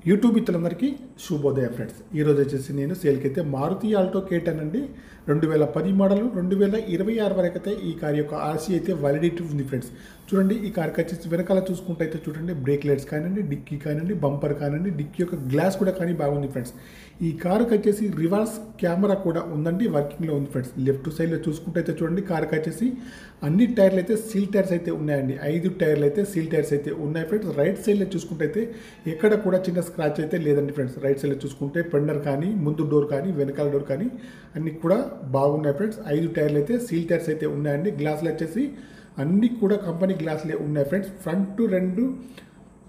YouTube మిత్రులందరికీ Shubhodaya friends. ఈరోజు వచ్చేసి నేను సేల్కి అయితే మారుతి ఆల్టో K10 అండి 2010 మోడల్ 2026 వరకు అయితే ఈ కార్ యొక్క ఆర్సీ అయితే వ్యాలిడిటీ ఉంది ఫ్రెండ్స్. చూడండి, ఈ కార్కి వచ్చేసి వెనకాల చూసుకుంటే అయితే చూడండి, బ్రేక్ లైట్స్ కానివ్వండి, డిక్కీ కానివ్వండి, బంపర్ కానివ్వండి, డిక్కీ యొక్క గ్లాస్ కూడా కానీ బాగుంది ఫ్రెండ్స్. ఈ కార్కి వచ్చేసి రివర్స్ కెమెరా కూడా ఉందండి, వర్కింగ్లో ఉంది ఫ్రెండ్స్. లెఫ్ట్ సైడ్లో చూసుకుంటే అయితే చూడండి, కార్కి వచ్చేసి అన్ని టైర్లు అయితే సీల్ టైర్స్ అయితే ఉన్నాయండి. 5 టైర్లు అయితే సీల్ టైర్స్ అయితే ఉన్నాయి ఫ్రెండ్స్. రైట్ సైడ్లో చూసుకుంటే అయితే ఎక్కడ కూడా చిన్న స్క్రాచ్ అయితే లేదండి ఫ్రెండ్స్. రైట్ సైడ్లో చూసుకుంటే ఫెండర్ కానీ, ముందు డోర్ కానీ, వెనకాల డోర్ కానీ అన్నీ కూడా బాగున్నాయి ఫ్రెండ్స్. 5 టైర్లు అయితే సీల్ టైర్స్ అయితే ఉన్నాయండి. గ్లాసులు వచ్చేసి అన్నీ కూడా కంపెనీ గ్లాసులే ఉన్నాయి ఫ్రెండ్స్. ఫ్రంట్ 2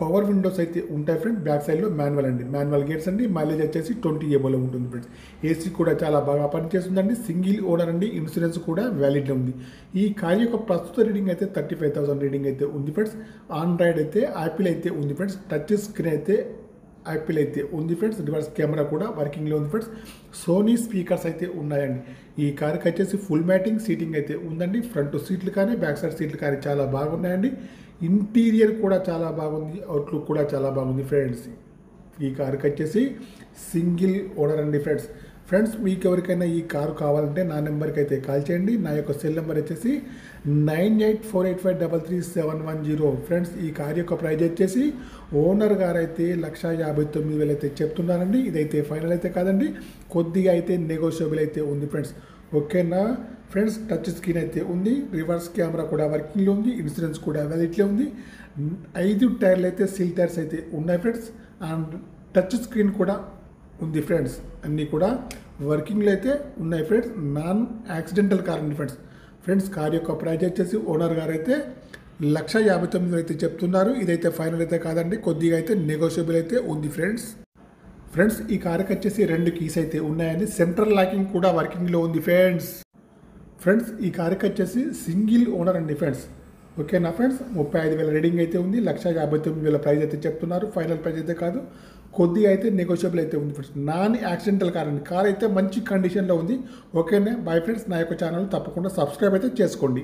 పవర్ విండోస్ అయితే ఉంటాయి ఫ్రెండ్స్. బ్యాక్ సైడ్లో మాన్యువల్ అండి, మాన్యువల్ గేట్స్ అండి. మైలేజ్ వచ్చేసి 20 ఏబోలో ఉంటుంది ఫ్రెండ్స్. ఏసీ కూడా చాలా బాగా పనిచేస్తుందండి. సింగిల్ ఓనర్ అండి, ఇన్సూరెన్స్ కూడా వ్యాలిడ్ ఉంది. ఈ కార్ యొక్క ప్రస్తుత రీడింగ్ అయితే 35,000 రీడింగ్ అయితే ఉంది ఫ్రెండ్స్. ఆండ్రాయిడ్ అయితే యాపిల్ అయితే ఉంది ఫ్రెండ్స్. టచ్ స్క్రీన్ అయితే యాపిల్ అయితే ఉంది ఫ్రెండ్స్. రివర్స్ కెమెరా కూడా వర్కింగ్లో ఉంది ఫ్రెండ్స్. సోనీ స్పీకర్స్ అయితే ఉన్నాయండి. ఈ కార్కి వచ్చేసి ఫుల్ మ్యాటింగ్ సీటింగ్ అయితే ఉందండి. ఫ్రంట్ సీట్లు కానీ, బ్యాక్ సైడ్ సీట్లు కానీ చాలా బాగున్నాయండి. ఇంటీరియర్ కూడా చాలా బాగుంది, అవుట్లుక్ కూడా చాలా బాగుంది ఫ్రెండ్స్. ఈ కార్కి వచ్చేసి సింగిల్ ఓనర్ అండి ఫ్రెండ్స్. ఫ్రెండ్స్, మీకు ఎవరికైనా ఈ కారు కావాలంటే నా నెంబర్కి అయితే కాల్ చేయండి. నా యొక్క సెల్ నెంబర్ వచ్చేసి 9848533710 ఫ్రెండ్స్. ఈ కార్ యొక్క ప్రైజ్ వచ్చేసి ఓనర్ గారు అయితే 1,59,000 అయితే చెప్తున్నారండి. ఇదైతే ఫైనల్ అయితే కాదండి, కొద్దిగా అయితే నెగోషియబుల్ అయితే ఉంది ఫ్రెండ్స్. ఓకేనా ఫ్రెండ్స్. టచ్ స్క్రీన్ అయితే ఉంది, రివర్స్ కెమెరా కూడా వర్కింగ్లో ఉంది, ఇన్సూరెన్స్ కూడా వ్యాలిడిటీలో ఉంది. 5 టైర్లు అయితే సీల్ టైర్స్ అయితే ఉన్నాయి ఫ్రెండ్స్. అండ్ టచ్ స్క్రీన్ కూడా ఉంది ఫ్రెండ్స్. అన్నీ కూడా వర్కింగ్లో అయితే ఉన్నాయి ఫ్రెండ్స్. నాన్ యాక్సిడెంటల్ కార్ అండి ఫ్రెండ్స్. ఫ్రెండ్స్, కార్ యొక్క ప్రైజ్ వచ్చేసి ఓనర్ గారు అయితే 1,59,000 అయితే చెప్తున్నారు. ఇదైతే ఫైనల్ అయితే కాదండి, కొద్దిగా అయితే నెగోషియబుల్ అయితే ఉంది ఫ్రెండ్స్. ఫ్రెండ్స్, ఈ కార్కి వచ్చేసి 2 కీస్ అయితే ఉన్నాయండి. సెంట్రల్ లాకింగ్ కూడా వర్కింగ్లో ఉంది ఫ్రెండ్స్. ఫ్రెండ్స్, ఈ కార్కి వచ్చేసి సింగిల్ ఓనర్ అండి ఫ్రెండ్స్. ఓకేనా ఫ్రెండ్స్. 35,000 రీడింగ్ అయితే ఉంది. 1,59,000 ప్రైజ్ అయితే చెప్తున్నారు. ఫైనల్ ప్రైజ్ అయితే కాదు, కొద్దిగా అయితే నెగోషియబుల్ అయితే ఉంది ఫ్రెండ్స్. నాన్ యాక్సిడెంటల్ కార్ అండి. కార్ అయితే మంచి కండిషన్లో ఉంది. ఓకేనా. Bye friends. నా యొక్క ఛానల్ తప్పకుండా సబ్స్క్రైబ్ అయితే చేసుకోండి.